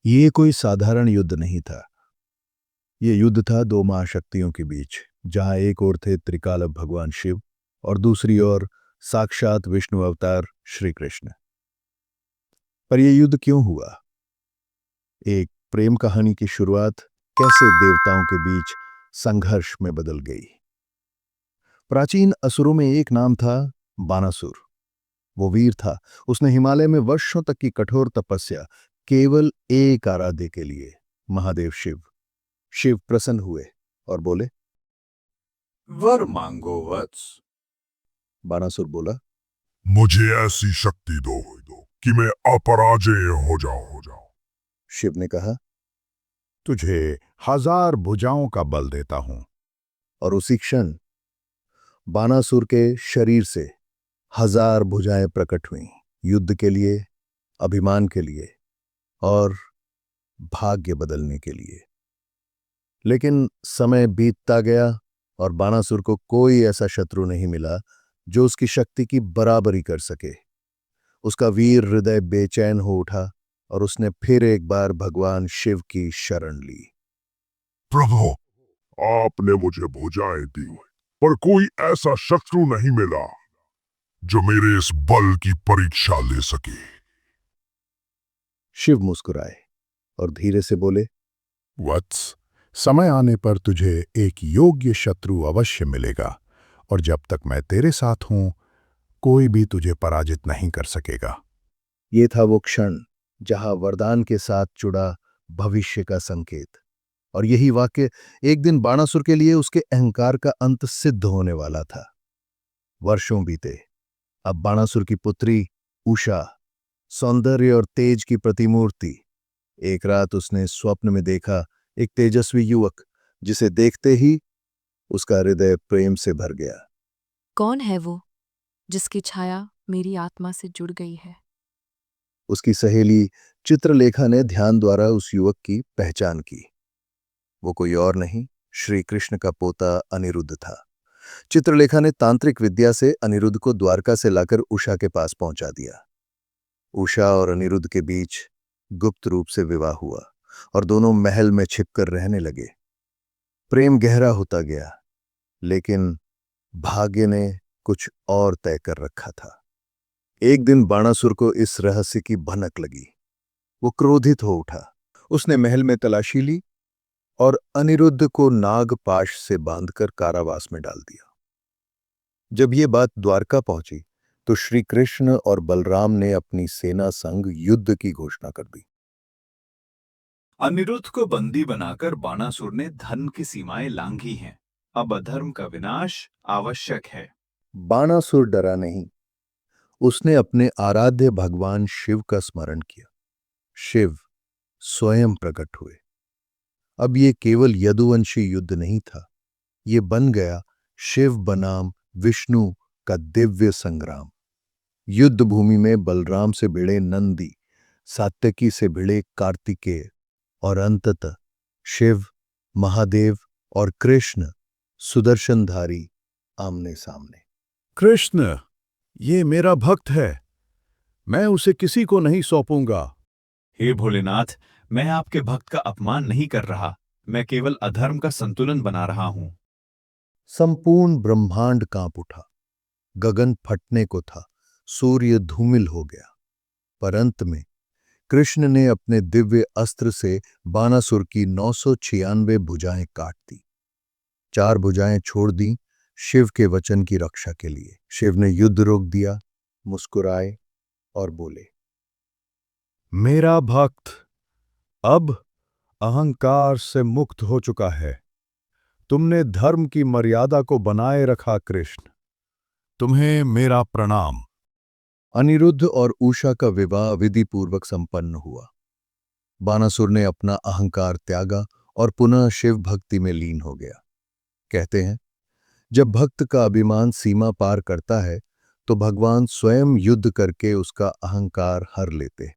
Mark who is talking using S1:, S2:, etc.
S1: ये कोई साधारण युद्ध नहीं था। ये युद्ध था दो महाशक्तियों के बीच, जहां एक ओर थे त्रिकाल भगवान शिव और दूसरी ओर साक्षात विष्णु अवतार श्री कृष्ण। पर यह युद्ध क्यों हुआ? एक प्रेम कहानी की शुरुआत कैसे देवताओं के बीच संघर्ष में बदल गई। प्राचीन असुरों में एक नाम था बानासुर। वो वीर था। उसने हिमालय में वर्षों तक की कठोर तपस्या केवल एक आराध्य के लिए, महादेव शिव। शिव प्रसन्न हुए और बोले,
S2: वर मांगो वत्स।
S1: बानासुर बोला,
S3: मुझे ऐसी शक्ति दो कि मैं अपराजेय हो जाऊं।
S1: शिव ने कहा,
S3: तुझे 1000 भुजाओं का बल देता हूं।
S1: और उसी क्षण बानासुर के शरीर से 1000 भुजाएं प्रकट हुईं, युद्ध के लिए, अभिमान के लिए और भाग्य बदलने के लिए। लेकिन समय बीतता गया और बानासुर को कोई ऐसा शत्रु नहीं मिला जो उसकी शक्ति की बराबरी कर सके। उसका वीर हृदय बेचैन हो उठा और उसने फिर एक बार भगवान शिव की शरण ली।
S3: प्रभु, आपने मुझे भुजाएं दी, पर कोई ऐसा शत्रु नहीं मिला जो मेरे इस बल की परीक्षा ले सके।
S1: शिव मुस्कुराए और धीरे से बोले,
S3: वत्स, समय आने पर तुझे एक योग्य शत्रु अवश्य मिलेगा, और जब तक मैं तेरे साथ हूं, कोई भी तुझे पराजित नहीं कर सकेगा।
S1: ये था वो क्षण जहां वरदान के साथ जुड़ा भविष्य का संकेत। और यही वाक्य एक दिन बाणासुर के लिए उसके अहंकार का अंत सिद्ध होने वाला था। वर्षों बीते। अब बाणासुर की पुत्री उषा, सौंदर्य और तेज की प्रतिमूर्ति। एक रात उसने स्वप्न में देखा एक तेजस्वी युवक, जिसे देखते ही उसका हृदय प्रेम से भर गया।
S4: कौन है वो जिसकी छाया मेरी आत्मा से जुड़ गई है?
S1: उसकी सहेली चित्रलेखा ने ध्यान द्वारा उस युवक की पहचान की। वो कोई और नहीं, श्री कृष्ण का पोता अनिरुद्ध था। चित्रलेखा ने तांत्रिक विद्या से अनिरुद्ध को द्वारका से लाकर उषा के पास पहुंचा दिया। उषा और अनिरुद्ध के बीच गुप्त रूप से विवाह हुआ और दोनों महल में छिपकर रहने लगे। प्रेम गहरा होता गया, लेकिन भाग्य ने कुछ और तय कर रखा था। एक दिन बाणासुर को इस रहस्य की भनक लगी। वो क्रोधित हो उठा। उसने महल में तलाशी ली और अनिरुद्ध को नागपाश से बांधकर कारावास में डाल दिया। जब ये बात द्वारका पहुंची तो श्री कृष्ण और बलराम ने अपनी सेना संग युद्ध की घोषणा कर दी।
S2: अनिरुद्ध को बंदी बनाकर बानासुर ने धन की सीमाएं लांघी हैं। अब अधर्म का विनाश आवश्यक है।
S1: बाणासुर डरा नहीं। उसने अपने आराध्य भगवान शिव का स्मरण किया। शिव स्वयं प्रकट हुए। अब ये केवल यदुवंशी युद्ध नहीं था, ये बन गया शिव बनाम विष्णु का दिव्य संग्राम। युद्ध भूमि में बलराम से भिड़े नंदी, सात्यकी से भिड़े कार्तिकेय और अंततः शिव, महादेव और कृष्ण सुदर्शनधारी आमने सामने।
S3: कृष्ण, ये मेरा भक्त है, मैं उसे किसी को नहीं सौंपूंगा।
S2: हे भोलेनाथ, मैं आपके भक्त का अपमान नहीं कर रहा। मैं केवल अधर्म का संतुलन बना रहा हूं।
S1: संपूर्ण ब्रह्मांड कांप उठा। गगन फटने को था, सूर्य धूमिल हो गया। पर अंत में कृष्ण ने अपने दिव्य अस्त्र से बानासुर की 996 भुजाएं काट दी। 4 भुजाएं छोड़ दी शिव के वचन की रक्षा के लिए। शिव ने युद्ध रोक दिया, मुस्कुराए और बोले,
S3: मेरा भक्त अब अहंकार से मुक्त हो चुका है। तुमने धर्म की मर्यादा को बनाए रखा कृष्ण। तुम्हें मेरा प्रणाम।
S1: अनिरुद्ध और उषा का विवाह विधि पूर्वक संपन्न हुआ। बानासुर ने अपना अहंकार त्यागा और पुनः शिव भक्ति में लीन हो गया। कहते हैं, जब भक्त का अभिमान सीमा पार करता है तो भगवान स्वयं युद्ध करके उसका अहंकार हर लेते हैं।